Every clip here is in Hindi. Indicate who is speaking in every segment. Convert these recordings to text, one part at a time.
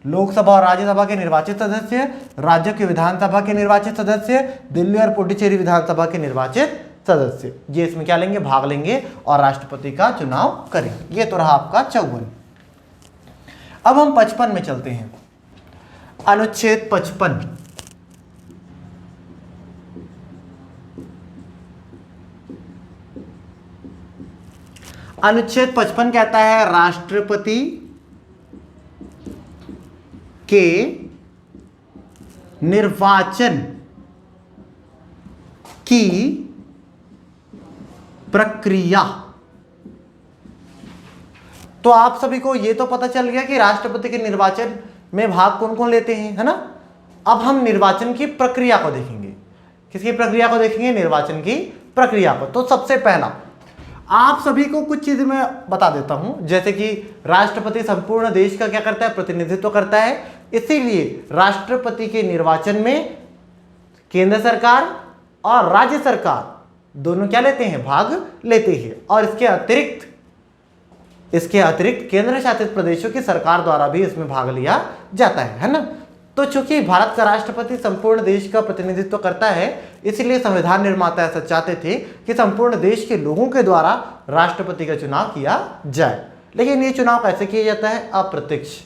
Speaker 1: लोकसभा और राज्यसभा के निर्वाचित सदस्य, राज्यों की विधानसभा के निर्वाचित सदस्य, दिल्ली और पुडुचेरी विधानसभा के निर्वाचित सदस्य, ये इसमें क्या लेंगे, भाग लेंगे और राष्ट्रपति का चुनाव करेंगे। ये तो रहा आपका 54। अब हम 55 में चलते हैं। अनुच्छेद 55। अनुच्छेद 55 कहता है राष्ट्रपति के निर्वाचन की प्रक्रिया। तो आप सभी को यह तो पता चल गया कि राष्ट्रपति के निर्वाचन में भाग कौन कौन लेते हैं, है ना। अब हम निर्वाचन की प्रक्रिया को देखेंगे। किसकी प्रक्रिया को देखेंगे, निर्वाचन की प्रक्रिया को। तो सबसे पहला आप सभी को कुछ चीजें मैं बता देता हूं, जैसे कि राष्ट्रपति संपूर्ण देश का क्या करता है, प्रतिनिधित्व करता है। इसीलिए राष्ट्रपति के निर्वाचन में केंद्र सरकार और राज्य सरकार दोनों क्या लेते हैं, भाग लेते हैं। और इसके अतिरिक्त केंद्र शासित प्रदेशों की सरकार द्वारा भी इसमें भाग लिया जाता है ना। तो चूंकि भारत का राष्ट्रपति संपूर्ण देश का प्रतिनिधित्व करता है, इसलिए संविधान निर्माता ऐसा चाहते थे कि संपूर्ण देश के लोगों के द्वारा राष्ट्रपति का चुनाव किया जाए। लेकिन ये चुनाव कैसे किया जाता है, अप्रत्यक्ष।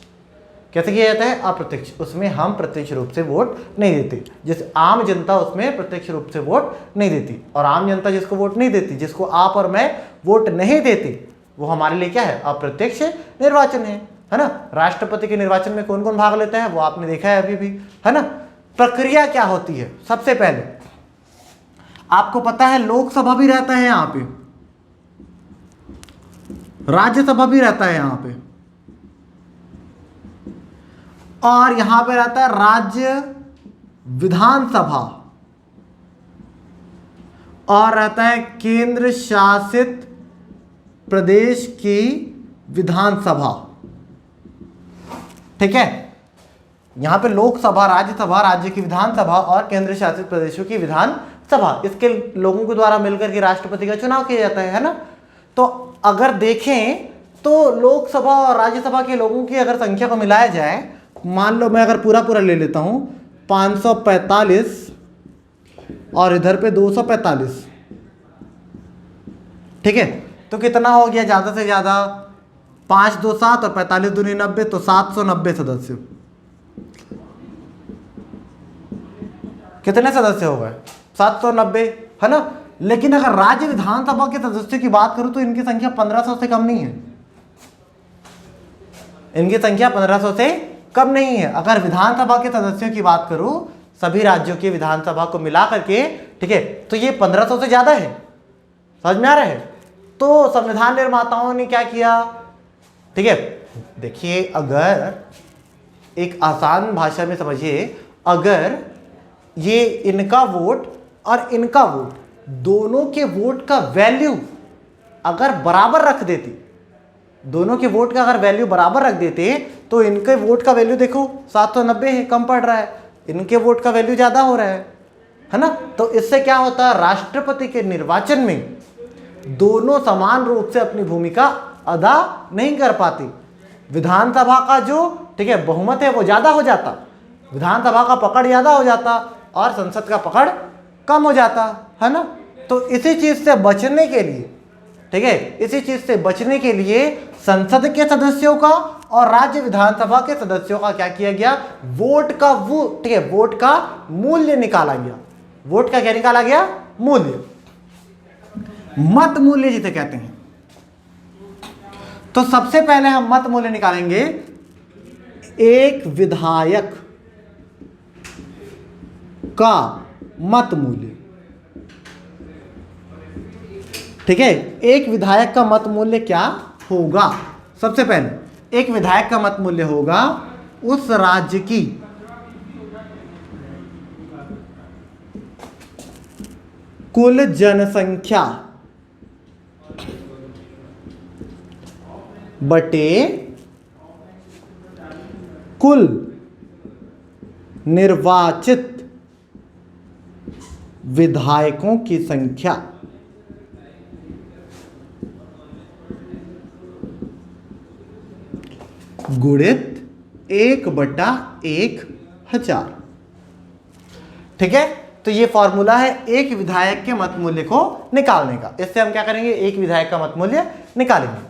Speaker 1: कैसे किया जाता है, अप्रत्यक्ष। उसमें हम प्रत्यक्ष रूप से वोट नहीं देते, जैसे आम जनता उसमें प्रत्यक्ष रूप से वोट नहीं देती। और आम जनता जिसको वोट नहीं देती, जिसको आप और मैं वोट नहीं देते, वो हमारे लिए क्या है, अप्रत्यक्ष निर्वाचन है ना। राष्ट्रपति के निर्वाचन में कौन कौन भाग लेता है वो आपने देखा है अभी भी, है ना। प्रक्रिया क्या होती है, सबसे पहले आपको पता है लोकसभा भी रहता है यहां पे, राज्यसभा भी रहता है यहां पे, और यहां पे रहता है राज्य विधानसभा, और रहता है केंद्र शासित प्रदेश की विधानसभा। ठीक है, यहां पे लोकसभा, राज्यसभा, राज्य की विधानसभा और केंद्र शासित प्रदेशों की विधानसभा, इसके लोगों के द्वारा मिलकर के राष्ट्रपति का चुनाव किया जाता है ना। तो अगर देखें तो लोकसभा और राज्यसभा के लोगों की अगर संख्या को मिलाया जाए, मान लो मैं अगर पूरा ले लेता हूं 545 और इधर पे 245, ठीक है, तो कितना हो गया, ज्यादा से ज्यादा 5 2 7 और 45 दूनी 90, तो 790 सदस्य। कितने सदस्य हो गए, 790, है ना। लेकिन अगर राज्य विधानसभा के सदस्यों की बात करूं तो इनकी संख्या 1500 से कम नहीं है, इनकी संख्या 1500 से कम नहीं है। अगर विधानसभा के सदस्यों की बात करूं, सभी राज्यों की विधानसभा को मिला करके, ठीक है, तो ये 1500 से ज्यादा है। समझ में आ रहा है। तो संविधान निर्माताओं ने क्या किया, ठीक है, देखिए, अगर एक आसान भाषा में समझिए, अगर ये इनका वोट और इनका वोट, दोनों के वोट का वैल्यू अगर बराबर रख देते, दोनों के वोट का अगर वैल्यू बराबर रख देते, तो इनके वोट का वैल्यू देखो 790 है, कम पड़ रहा है, इनके वोट का वैल्यू ज्यादा हो रहा है ना। तो इससे क्या होता है, राष्ट्रपति के निर्वाचन में दोनों समान रूप से अपनी भूमिका अदा नहीं कर पाती। विधानसभा का जो, ठीक है, बहुमत है वो ज्यादा हो जाता, विधानसभा का पकड़ ज्यादा हो जाता और संसद का पकड़ कम हो जाता, है ना। तो इसी चीज से बचने के लिए, ठीक है, इसी चीज से बचने के लिए संसद के सदस्यों का और राज्य विधानसभा के सदस्यों का क्या किया गया, वोट का वो, ठीक है, वोट का मूल्य निकाला गया। वोट का क्या निकाला गया, मूल्य, मत मूल्य जिसे कहते हैं। तो सबसे पहले हम मत मूल्य निकालेंगे, एक विधायक का मत मूल्य, ठीक है। एक विधायक का मत मूल्य क्या होगा, सबसे पहले एक विधायक का मत मूल्य होगा उस राज्य की कुल जनसंख्या बटे कुल निर्वाचित विधायकों की संख्या गुणित 1/1000। ठीक है, तो ये फॉर्मूला है एक विधायक के मत मूल्य को निकालने का। इससे हम क्या करेंगे, एक विधायक का मत मूल्य निकालेंगे।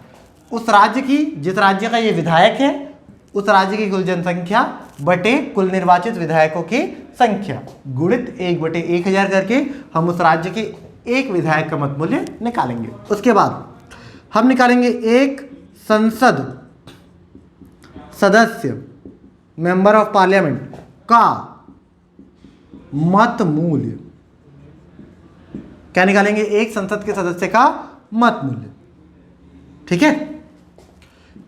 Speaker 1: उस राज्य की, जिस राज्य का ये विधायक है, उस राज्य की कुल जनसंख्या बटे कुल निर्वाचित विधायकों की संख्या गुणित 1/1000 करके हम उस राज्य के एक विधायक का मत मूल्य निकालेंगे। उसके बाद हम निकालेंगे एक संसद सदस्य, मेंबर ऑफ पार्लियामेंट का मत मूल्य। क्या निकालेंगे, एक संसद के सदस्य का मत मूल्य। ठीक है,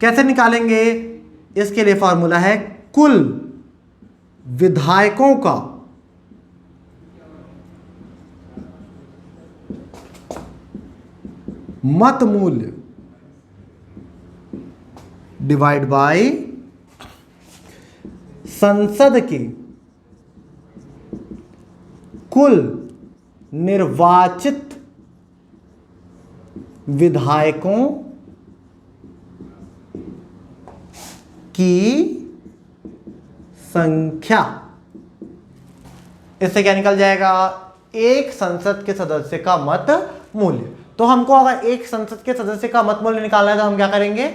Speaker 1: कैसे निकालेंगे, इसके लिए फॉर्मूला है कुल विधायकों का मत मूल्य डिवाइड बाय संसद के कुल निर्वाचित विधायकों की संख्या। इससे क्या निकल जाएगा, एक संसद के सदस्य का मत मूल्य। तो हमको अगर एक संसद के सदस्य का मत मूल्य निकालना है तो हम क्या करेंगे,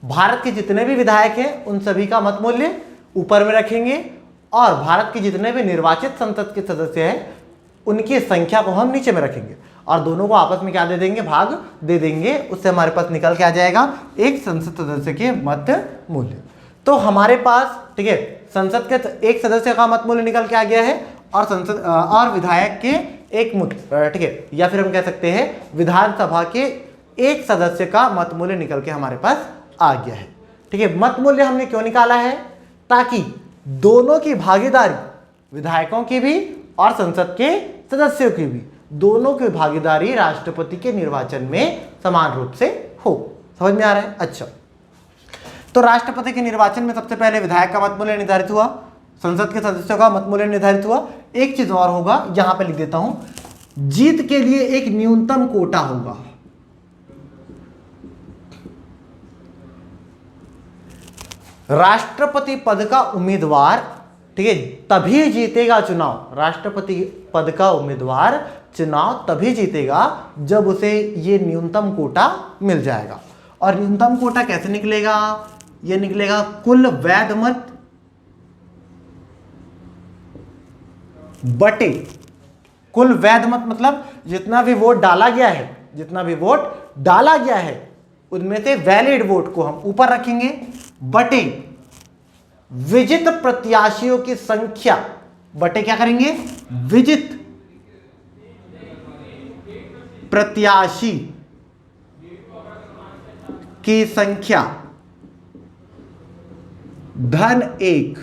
Speaker 1: भारत के जितने भी विधायक हैं उन सभी का मत मूल्य ऊपर में रखेंगे और भारत के जितने भी निर्वाचित संसद के सदस्य हैं उनकी संख्या को हम नीचे में रखेंगे और दोनों को आपस में क्या दे देंगे, भाग दे देंगे। उससे हमारे पास निकल के आ जाएगा एक संसद सदस्य के मत मूल्य। तो हमारे पास, ठीक है, संसद के एक सदस्य का मत मूल्य निकल के आ गया है और संसद और विधायक के एक मुक्त, ठीक है, या फिर हम कह सकते हैं विधानसभा के एक सदस्य का मत मूल्य निकल के हमारे पास आ गया है। ठीक है, मत मूल्य हमने क्यों निकाला है, ताकि दोनों की भागीदारी, विधायकों की भी और संसद के सदस्यों की भी, दोनों की भागीदारी राष्ट्रपति के निर्वाचन में समान रूप से हो। समझ में आ रहा है? अच्छा, तो राष्ट्रपति के निर्वाचन में सबसे पहले विधायक का मत मूल्य निर्धारित हुआ, संसद के सदस्यों का मत मूल्य निर्धारित हुआ। एक चीज और होगा, यहां पे लिख देता हूं, जीत के लिए एक न्यूनतम कोटा होगा। राष्ट्रपति पद का उम्मीदवार, ठीक है, तभी जीतेगा चुनाव। राष्ट्रपति पद का उम्मीदवार चुनाव तभी जीतेगा जब उसे ये न्यूनतम कोटा मिल जाएगा। और न्यूनतम कोटा कैसे निकलेगा, ये निकलेगा कुल वैध मत बटे कुल वैध मत, मतलब जितना भी वोट डाला गया है, जितना भी वोट डाला गया है उनमें से वैलिड वोट को हम ऊपर रखेंगे, बटे विजित प्रत्याशियों की संख्या, बटे क्या करेंगे, विजित प्रत्याशी की संख्या धन 1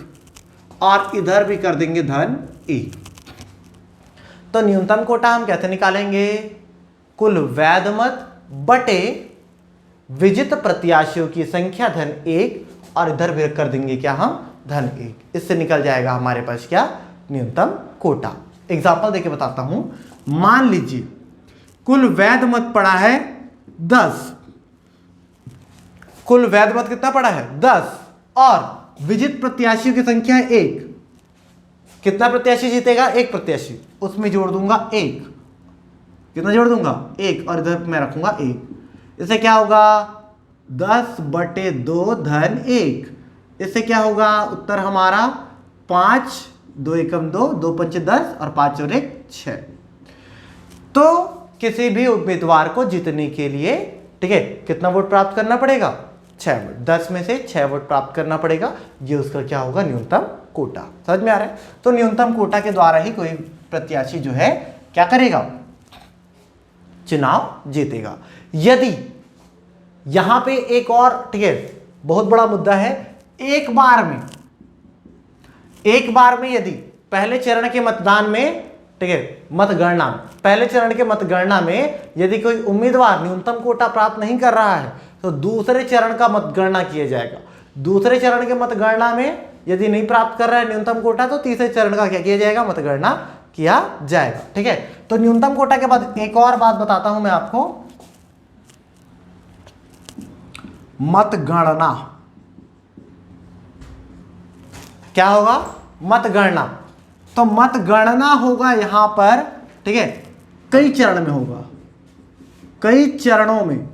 Speaker 1: और इधर भी कर देंगे धन 1। तो न्यूनतम कोटा हम कैसे निकालेंगे, कुल वैध मत बटे विजित प्रत्याशियों की संख्या धन 1 और इधर भी कर देंगे क्या हम, धन 1। इससे निकल जाएगा हमारे पास क्या, न्यूनतम कोटा। एग्जांपल देके बताता हूं, मान लीजिए कुल वैध मत पड़ा है 10, कुल वैध मत कितना पड़ा है 10 और विजित प्रत्याशियों की संख्या है 1। कितना प्रत्याशी जीतेगा, एक प्रत्याशी, उसमें जोड़ दूंगा 1। कितना जोड़ दूंगा, 1, और इधर मैं रखूंगा 1। इससे क्या होगा, 10/2 धन 1। इससे क्या होगा, उत्तर हमारा 5, 2 एकम 2, 2 पंचे 10 और 5 और 1 6। तो किसी भी उम्मीदवार को जीतने के लिए, ठीक है, कितना वोट प्राप्त करना पड़ेगा, 6 वोट। 10 में से 6 वोट प्राप्त करना पड़ेगा, ये उसका क्या होगा, न्यूनतम कोटा। समझ में आ रहा है? तो न्यूनतम कोटा के द्वारा ही कोई प्रत्याशी जो है क्या करेगा, चुनाव जीतेगा। यदि यहां पे एक और, ठीक है, बहुत बड़ा मुद्दा है, एक बार में यदि पहले चरण के मतदान में, ठीक है, मतगणना, पहले चरण के मतगणना में यदि कोई उम्मीदवार न्यूनतम कोटा प्राप्त नहीं कर रहा है तो दूसरे चरण का मतगणना किया जाएगा। दूसरे चरण के मतगणना में यदि नहीं प्राप्त कर रहा है न्यूनतम कोटा तो तीसरे चरण का क्या किया जाएगा, मतगणना किया जाएगा। ठीक है, तो न्यूनतम कोटा के बाद एक और बात बताता हूं मैं आपको, मतगणना। क्या होगा? मतगणना। तो मतगणना होगा यहां पर, ठीक है, कई चरण में होगा, कई चरणों में,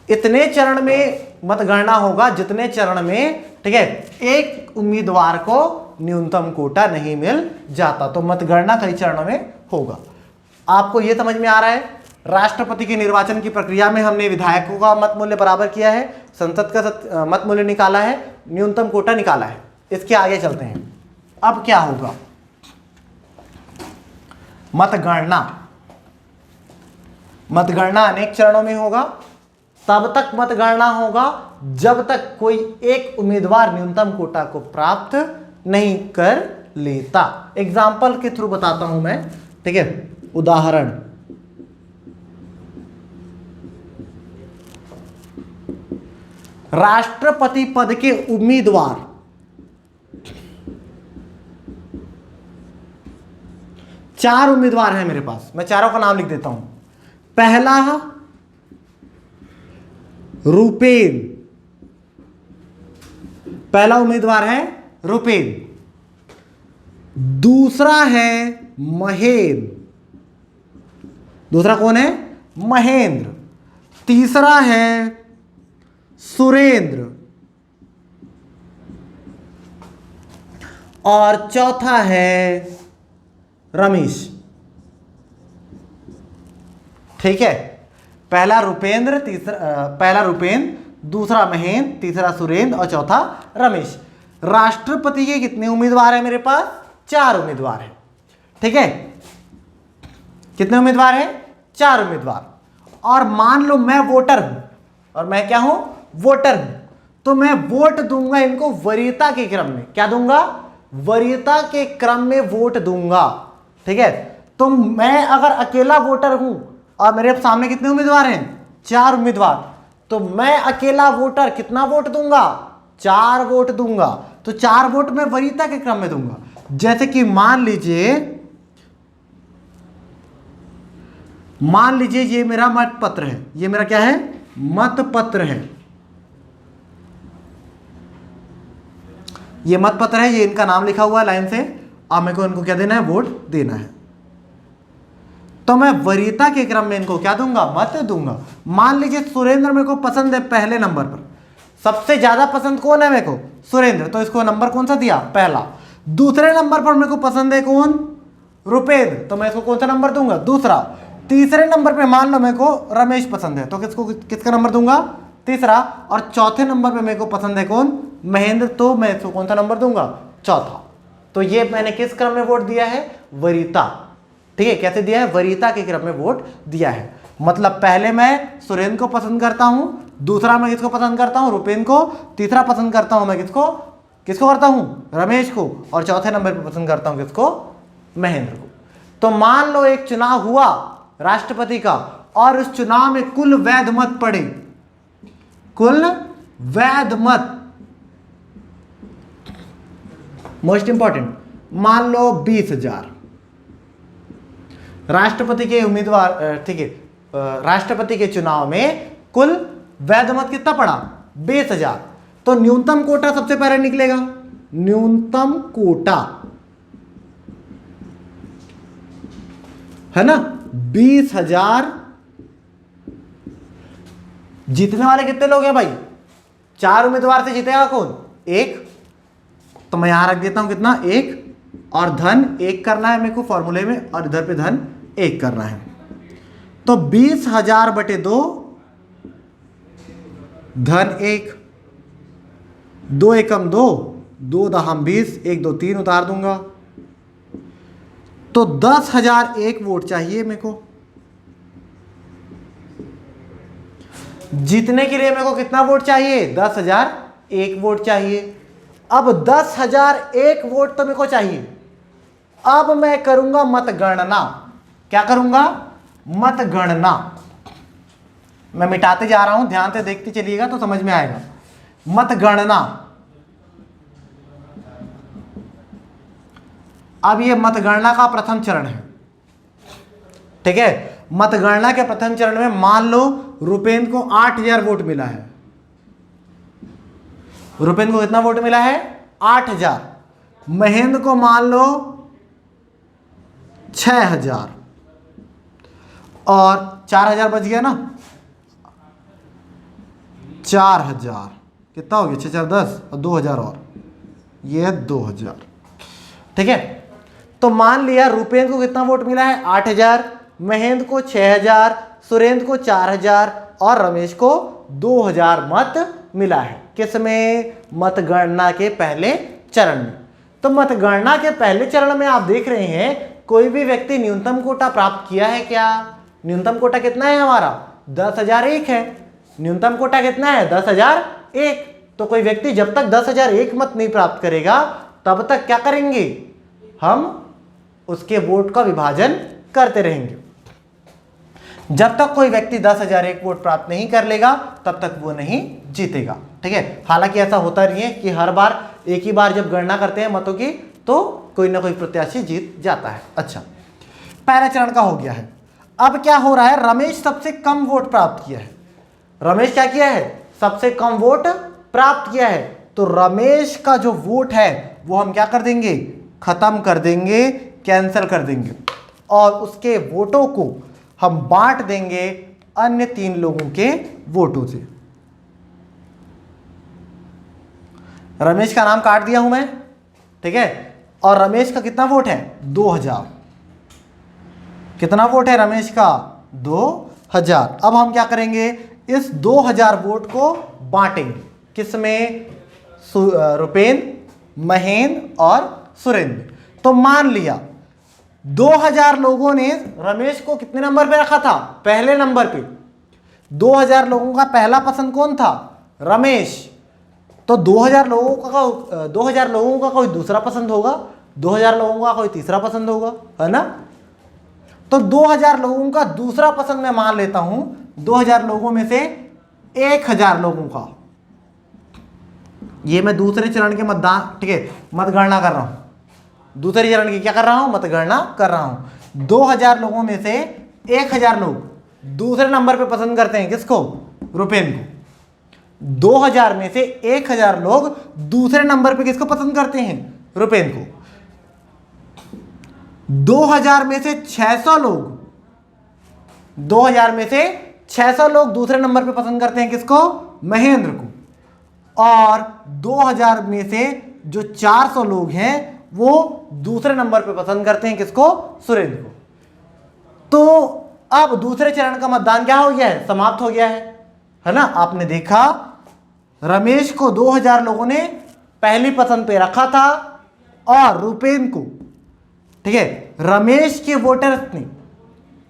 Speaker 1: इतने चरण में मतगणना होगा जितने चरण में, ठीक है, एक उम्मीदवार को न्यूनतम कोटा नहीं मिल जाता। तो मतगणना कई चरणों में होगा। आपको यह समझ में आ रहा है? राष्ट्रपति के निर्वाचन की प्रक्रिया में हमने विधायकों का मत मूल्य बराबर किया है, संसद का मत मूल्य निकाला है, न्यूनतम कोटा निकाला है। इसके आगे चलते हैं। अब क्या होगा? मतगणना। मतगणना अनेक चरणों में होगा। तब तक मतगणना होगा जब तक कोई एक उम्मीदवार न्यूनतम कोटा को प्राप्त नहीं कर लेता। एग्जाम्पल के थ्रू बताता हूं मैं, ठीक है, उदाहरण। राष्ट्रपति पद के उम्मीदवार 4 उम्मीदवार हैं मेरे पास। मैं चारों का नाम लिख देता हूं। पहला रुपेन, पहला उम्मीदवार है रुपेन। दूसरा है महेंद्र, दूसरा कौन है? महेंद्र। तीसरा है सुरेंद्र और चौथा है रमेश। ठीक है, पहला रुपेंद्र, पहला रुपेंद्र, दूसरा महेंद्र, तीसरा सुरेंद्र और चौथा रमेश। राष्ट्रपति के कितने उम्मीदवार हैं मेरे पास? 4 उम्मीदवार हैं। ठीक है, कितने उम्मीदवार हैं? 4 उम्मीदवार। और मान लो मैं वोटर हूं, और मैं क्या हूं? वोटर हूं। तो मैं वोट दूंगा इनको वरीयता के क्रम में। क्या दूंगा? वरीयता के क्रम में वोट दूंगा। ठीक है, तो मैं अगर अकेला वोटर हूं और मेरे सामने कितने उम्मीदवार हैं? 4 उम्मीदवार, तो मैं अकेला वोटर कितना वोट दूंगा? 4 वोट दूंगा। तो 4 वोट मैं वरीयता के क्रम में दूंगा। जैसे कि मान लीजिए ये मेरा मत पत्र है। ये मेरा क्या है? मत पत्र है। ये मत पत्र है, ये इनका नाम लिखा हुआ है लाइन से। अब मेरे को इनको क्या देना है? वोट देना है। तो मैं वरीयता के क्रम में इनको क्या दूंगा? मत दूंगा। मान लीजिए सुरेंद्र मेरे को पसंद है पहले नंबर पर, सबसे ज्यादा पसंद कौन है मेरे को? सुरेंद्र। तो इसको नंबर कौन सा दिया? पहला। दूसरे नंबर पर मेरे को पसंद है कौन? रुपेंद्र। तो मैं इसको कौन सा नंबर दूंगा? दूसरा। तीसरे नंबर पे मान लो मेरे को रमेश पसंद है, तो किसका नंबर दूंगा? तीसरा। और चौथे नंबर पे मेरे को पसंद है कौन? महेंद्र। तो मैं इसको कौन सा नंबर दूंगा? चौथा। तो ये मैंने किस क्रम में वोट दिया है? वरीयता। ठीक है, कैसे दिया है? वरीयता के क्रम में वोट दिया है। मतलब पहले मैं सुरेंद्र को पसंद करता हूं, दूसरा मैं किसको पसंद करता हूं? रुपेंद्र को। तीसरा पसंद करता हूं मैं किसको करता हूं? रमेश को। और चौथे नंबर पर पसंद करता हूं किसको? महेंद्र को। तो मान लो एक चुनाव हुआ राष्ट्रपति का, और उस चुनाव में कुल वैध मत पड़े, कुल वैध मत, मोस्ट इंपॉर्टेंट, मान लो 20,000 राष्ट्रपति के उम्मीदवार। ठीक है, राष्ट्रपति के चुनाव में कुल वैध मत कितना पड़ा? 20,000। तो न्यूनतम कोटा सबसे पहले निकलेगा। न्यूनतम कोटा है ना 20,000। जीतने वाले कितने लोग हैं भाई? 4 उम्मीदवार से जीतेगा कौन? 1। तो मैं यहां रख देता हूं कितना? 1। और धन 1 करना है मेरे को फॉर्मूले में, और इधर पे धन 1 करना है। तो 20,000 बटे 2, धन 1, 2 एकम 2, 2 दहम 20, 1 2 3 उतार दूंगा। तो 10,001 वोट चाहिए मेरे को। जीतने के लिए मेरे को कितना वोट चाहिए? 10,001 वोट चाहिए। अब 10,001 वोट तो मेरे को चाहिए। अब मैं करूंगा मतगणना। क्या करूंगा? मतगणना। मैं मिटाते जा रहा हूं, ध्यान से देखते चलिएगा तो समझ में आएगा। मतगणना। अब ये मतगणना का प्रथम चरण है। ठीक है, मतगणना के प्रथम चरण में मान लो रुपेंद्र को 8,000 वोट मिला है, रुपेन को कितना वोट मिला है? 8000। महेंद्र को मान लो 6000 और 4000 बच गया ना, 4000 कितना हो गया? 6 4 10 और 2000 और ये 2000। ठीक है, तो मान लिया रुपेन को कितना वोट मिला है? 8000, महेंद्र को 6000, सुरेंद्र को 4000 और रमेश को 2000 मत मिला है। किसमें? मतगणना के पहले चरण में। तो मतगणना के पहले चरण में आप देख रहे हैं कोई भी व्यक्ति न्यूनतम कोटा प्राप्त किया है क्या? न्यूनतम कोटा कितना है हमारा? 10,001 है। न्यूनतम कोटा कितना है? 10,001। तो कोई व्यक्ति जब तक 10,001 मत नहीं प्राप्त करेगा तब तक क्या करेंगे? हम उसके वोट का विभाजन करते रहेंगे। जब तक कोई व्यक्ति 10,001 वोट प्राप्त नहीं कर लेगा तब तक वो नहीं जीतेगा। ठीक है, हालांकि ऐसा होता नहीं है कि हर बार एक ही बार जब गणना करते हैं मतों की तो कोई ना कोई प्रत्याशी जीत जाता है। अच्छा, पहला चरण का हो गया है। अब क्या हो रहा है? रमेश सबसे कम वोट प्राप्त किया है। रमेश क्या किया है? सबसे कम वोट प्राप्त किया है। तो रमेश का जो वोट है वो हम क्या कर देंगे? खत्म कर देंगे, कैंसिल कर देंगे और उसके वोटों को हम बांट देंगे अन्य 3 लोगों के वोटों से। रमेश का नाम काट दिया हूं मैं, ठीक है, और रमेश का कितना वोट है? 2000। कितना वोट है रमेश का? 2000। अब हम क्या करेंगे? इस 2000 वोट को बांटेंगे। किसमें? रुपेन, महेंद्र और सुरेंद्र। तो मान लिया 2000 लोगों ने रमेश को कितने नंबर पे रखा था? पहले नंबर पे। 2000 लोगों का पहला पसंद कौन था? रमेश। तो 2000 लोगों का कोई दूसरा पसंद होगा, 2000 लोगों का कोई तीसरा पसंद होगा, है ना? तो 2000 लोगों का दूसरा पसंद मैं मान लेता हूं। 2000 लोगों में से 1000 लोगों का, ये मैं दूसरे चरण के मतदान, ठीक है, मतगणना कर रहा हूं। दूसरे चरण की क्या कर रहा हूं? मतगणना कर रहा हूं। 2000 लोगों में से 1000 लोग दूसरे नंबर पे पसंद करते हैं। किसको? रुपेन को। 2000 में से 1000 लोग दूसरे नंबर पे किसको पसंद करते हैं? रुपेन को। 2000 में से 600 लोग 2000 में से 600 लोग दूसरे नंबर पे पसंद करते हैं। किसको? महेंद्र को। और 2000 में से जो 400 लोग हैं वो दूसरे नंबर पे पसंद करते हैं। किसको? सुरेंद्र को। तो अब दूसरे चरण का मतदान क्या हो गया है? समाप्त हो गया है ना? आपने देखा रमेश को 2000 लोगों ने पहली पसंद पे रखा था और रुपेन को, ठीक है, रमेश के वोटर्स ने,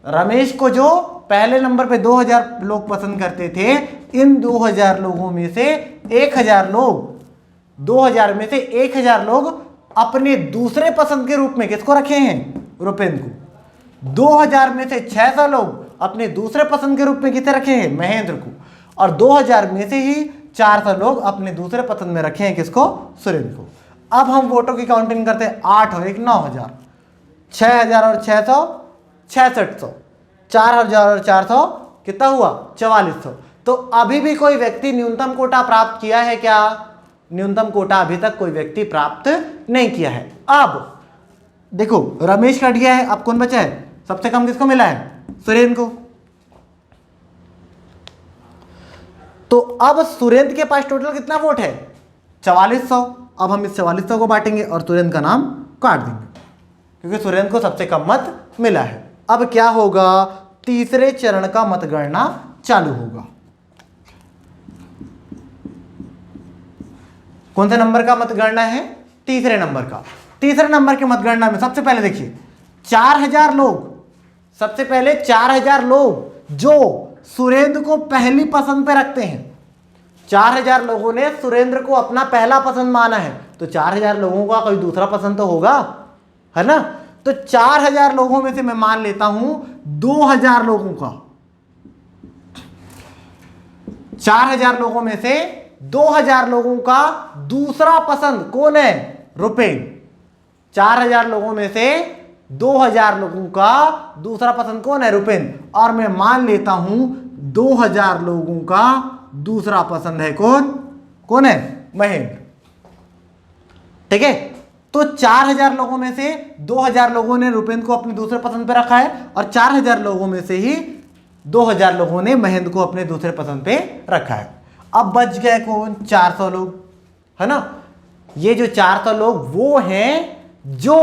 Speaker 1: रमेश को जो पहले नंबर पे 2000 लोग पसंद करते थे, इन 2000 लोगों में से 1000 लोग 2000 में से 1000 लोग अपने दूसरे पसंद के रूप में किसको रखे हैं? रुपेन को। 2000 में से 600 लोग अपने दूसरे पसंद के रूप में किसे रखे हैं? महेंद्र को। और 2000 में से ही 400 लोग अपने दूसरे पसंद में रखे हैं। किसको? सुरेंद्र को। अब हम वोटों की काउंटिंग करते हैं। 8 और 1 9000, 6000 और 600 6600, 4000 और 400 कितना हुआ? 4400। तो अभी भी कोई व्यक्ति न्यूनतम कोटा प्राप्त किया है क्या? न्यूनतम कोटा अभी तक कोई व्यक्ति प्राप्त नहीं किया है। अब देखो रमेश कट गया है, अब कौन बचा है? सबसे कम किसको मिला है? सुरेंद्र को। तो अब सुरेंद्र के पास टोटल कितना वोट है? 4400। अब हम इस 4400 को बांटेंगे और सुरेंद्र का नाम काट देंगे क्योंकि सुरेंद्र को सबसे कम मत मिला है। अब क्या होगा? तीसरे चरण का मतगणना चालू होगा। कौन से नंबर का मतगणना है? तीसरे नंबर का। तीसरे नंबर की मतगणना में सबसे पहले देखिए 4000 लोग, सबसे पहले 4000 लोग जो सुरेंद्र को पहली पसंद पे रखते हैं। 4000 लोगों ने सुरेंद्र को अपना पहला पसंद माना है, तो 4000 लोगों का कोई दूसरा पसंद तो होगा, है ना? तो 4000 लोगों में से मैं मान लेता हूं 2000 लोगों का, 4000 लोगों में से 2000 लोगों का दूसरा पसंद कौन है? रुपेन। 4000 लोगों में से 2000 लोगों का दूसरा पसंद कौन है? रुपेन। और मैं मान लेता हूं 2000 लोगों का दूसरा पसंद है कौन? कौन है? महेंद्र। ठीक है, तो 4000 लोगों में से 2000 लोगों ने रुपेंद्र को अपने दूसरे पसंद पे रखा है और 4000 लोगों में से ही 2000 लोगों ने महेंद्र को अपने दूसरे पसंद पे रखा है। अब बच गए कौन? 400 लोग, है ना। ये जो 400 लोग वो हैं जो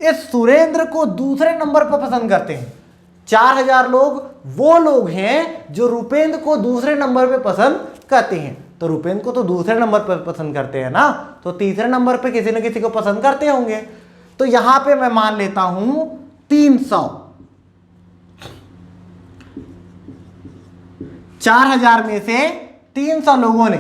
Speaker 1: इस सुरेंद्र को दूसरे नंबर पर पसंद करते हैं। 4000 लोग वो लोग हैं जो रुपेंद्र को दूसरे नंबर पे पसंद करते हैं। तो रुपेंद्र को तो दूसरे नंबर पर पसंद करते हैं ना, तो तीसरे नंबर पे किसी न किसी को पसंद करते होंगे। तो यहां पे मैं मान लेता हूं 300। 4000 में से 300 लोगों ने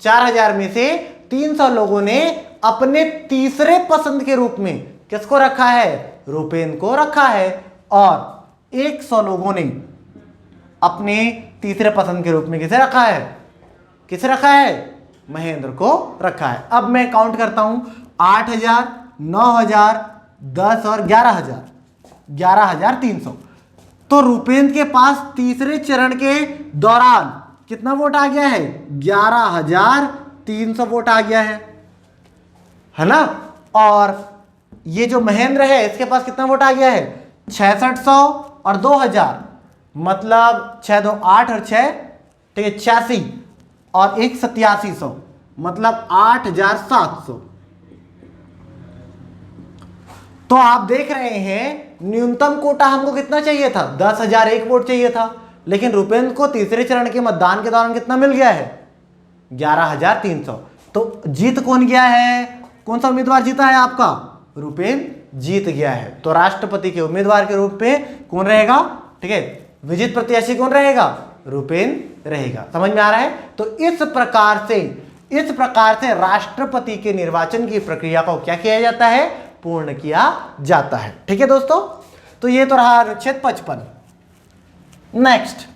Speaker 1: 4000 में से 300 लोगों ने अपने तीसरे पसंद के रूप में किसको रखा है? रुपेंद्र को रखा है। और 100 लोगों ने अपने तीसरे पसंद के रूप में किसे रखा है? किसे रखा है? महेंद्र को रखा है। अब मैं काउंट करता हूं 8000, 9000, 10 और 11000, 11300। तो रुपेंद्र के पास तीसरे चरण के दौरान कितना वोट आ गया है? 11300 वोट आ गया है ना। और ये जो महेंद्र है इसके पास कितना वोट आ गया है? 6600 और 2000, मतलब 6 2 8 और 6, ठीक है, 86 और 1 8700, मतलब 8700। तो आप देख रहे हैं न्यूनतम कोटा हमको कितना चाहिए था? 10,001 वोट चाहिए था, लेकिन रुपेंद्र को तीसरे चरण के मतदान के दौरान कितना मिल गया है? 11300। तो जीत कौन गया है? कौन सा उम्मीदवार जीता है आपका? रुपेंद्र जीत गया है। तो राष्ट्रपति के उम्मीदवार के रूप में कौन रहेगा? ठीक है, विजित प्रत्याशी कौन रहेगा? रुपेंद्र रहेगा। समझ में आ रहा है? तो इस प्रकार से राष्ट्रपति के निर्वाचन की प्रक्रिया को क्या किया जाता है? पूर्ण किया जाता है। ठीक है दोस्तों, तो ये तो रहा अनुच्छेद 55। नेक्स्ट